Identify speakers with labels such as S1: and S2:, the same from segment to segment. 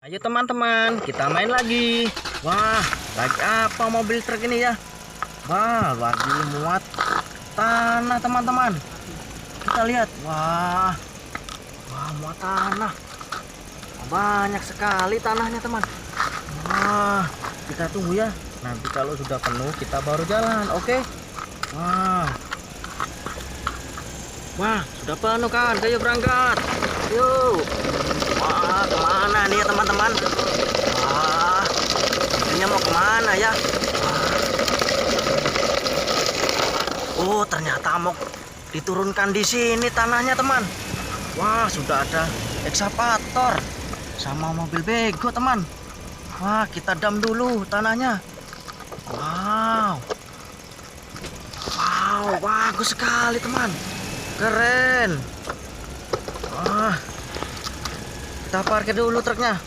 S1: Ayo teman-teman, kita main lagi. Wah, lagi apa mobil truk ini ya? Wah, lagi muat tanah teman-teman. Kita lihat, wah, muat tanah. Banyak sekali tanahnya teman. Wah, kita tunggu ya. Nanti kalau sudah penuh kita baru jalan, oke? Wah, sudah penuh kan? Ayo berangkat. Yuk. Wah, kemana nih ya teman-teman? Wah, ini mau kemana ya? Oh, ternyata mau diturunkan di sini tanahnya teman. Wah, sudah ada ekskavator sama mobil bego teman. Wah, kita dam dulu tanahnya. Wow, bagus sekali teman. Keren. Wah, kita parkir dulu truknya.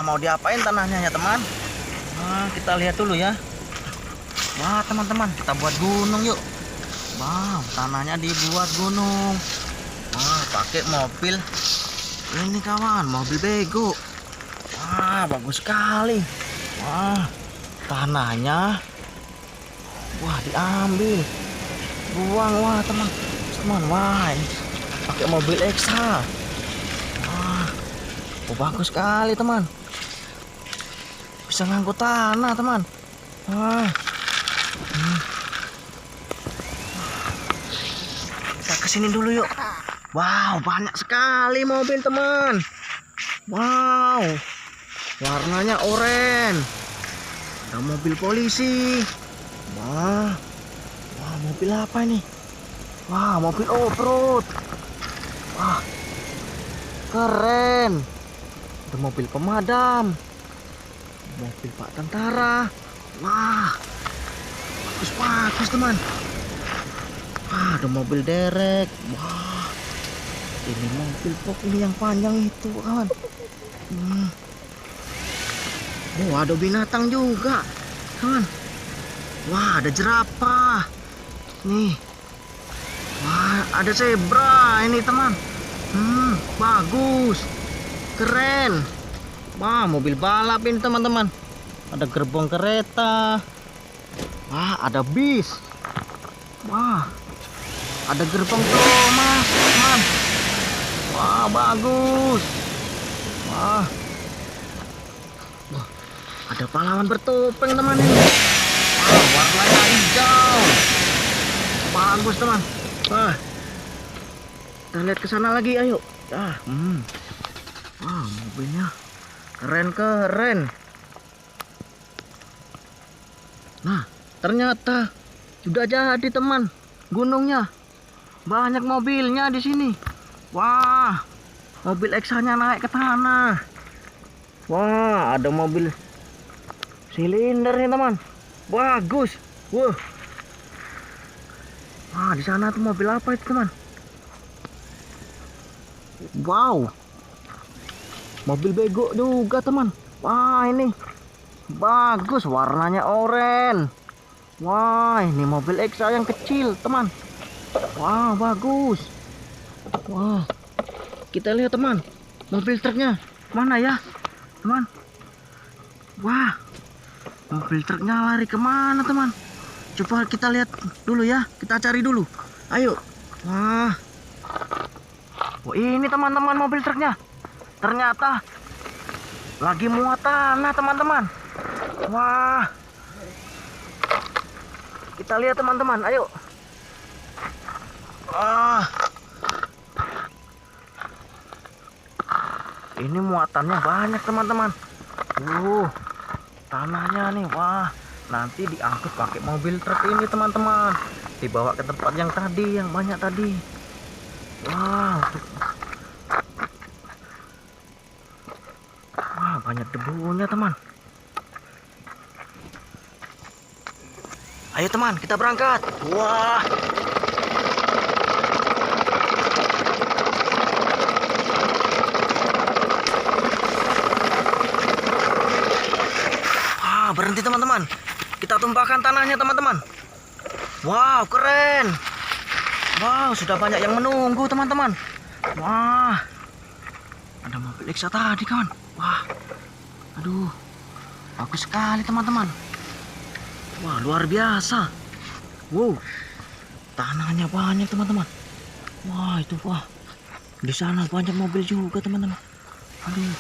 S1: Mau diapain tanahnya ya teman? Kita lihat dulu ya. Wah teman-teman, kita buat gunung yuk. Wow, tanahnya dibuat gunung. Wah, pakai mobil ini kawan, mobil bego. Wah, bagus sekali. Wah, tanahnya diambil, buang. Wah teman-teman, wah ini pakai mobil Exa. Wah, bagus sekali teman, bisa ngangkut tanah teman. Wah, kita kesini dulu yuk. Wow, banyak sekali mobil teman. Wow, warnanya oranye. Ada mobil polisi. Wah, mobil apa ini? Wah, mobil off-road. Wah, keren. Ada mobil pemadam, mobil Pak Tentara. Wah, bagus teman. Wah, ada mobil derek. Wah, ini mobil box ini yang panjang itu kawan. Oh, ada binatang juga kawan. Wah, ada jerapah nih. Wah, ada zebra ini teman. Bagus, keren. Wah, mobil balap ini teman-teman. Ada gerbong kereta. Wah, ada bis. Wah, ada gerbong Thomas teman. Wah, bagus. Wah, ada pahlawan bertopeng teman ini. Wah, warnanya hijau. Bagus teman. Wah, kita lihat ke sana lagi, ayo. Wah, mobilnya keren. Nah, ternyata sudah jadi teman gunungnya. Banyak mobilnya di sini. Wah, mobil Exa-nya naik ke tanah. Wah, ada mobil silinder nih teman. Bagus. Wah, di sana tuh mobil apa itu teman? Wow, mobil bego juga teman. Wah, ini bagus, warnanya oranye. Wah, ini mobil Exa yang kecil teman. Wah, bagus. Wah, kita lihat teman, mobil truknya mana ya teman? Wah, mobil truknya lari kemana teman? Coba kita lihat dulu ya, kita cari dulu. Ayo. Wah, ini teman-teman mobil truknya. Ternyata lagi muat tanah teman-teman. Wah, kita lihat teman-teman, ayo. Ini muatannya banyak teman-teman. Tanahnya nih, wah, nanti diangkut pakai mobil truk ini teman-teman, dibawa ke tempat yang tadi, yang banyak tadi. Wah, banyak debunya teman. Ayo teman, kita berangkat. Wah, berhenti teman-teman. Kita tumpahkan tanahnya teman-teman. Wow, keren. Wow, sudah banyak yang menunggu teman-teman. Wah, ada mobil Exa tadi kawan. Wah, aduh, bagus sekali teman-teman. Wah, luar biasa. Wow, tanahnya banyak teman-teman. Wah, itu wah, di sana banyak mobil juga teman-teman. Aduh,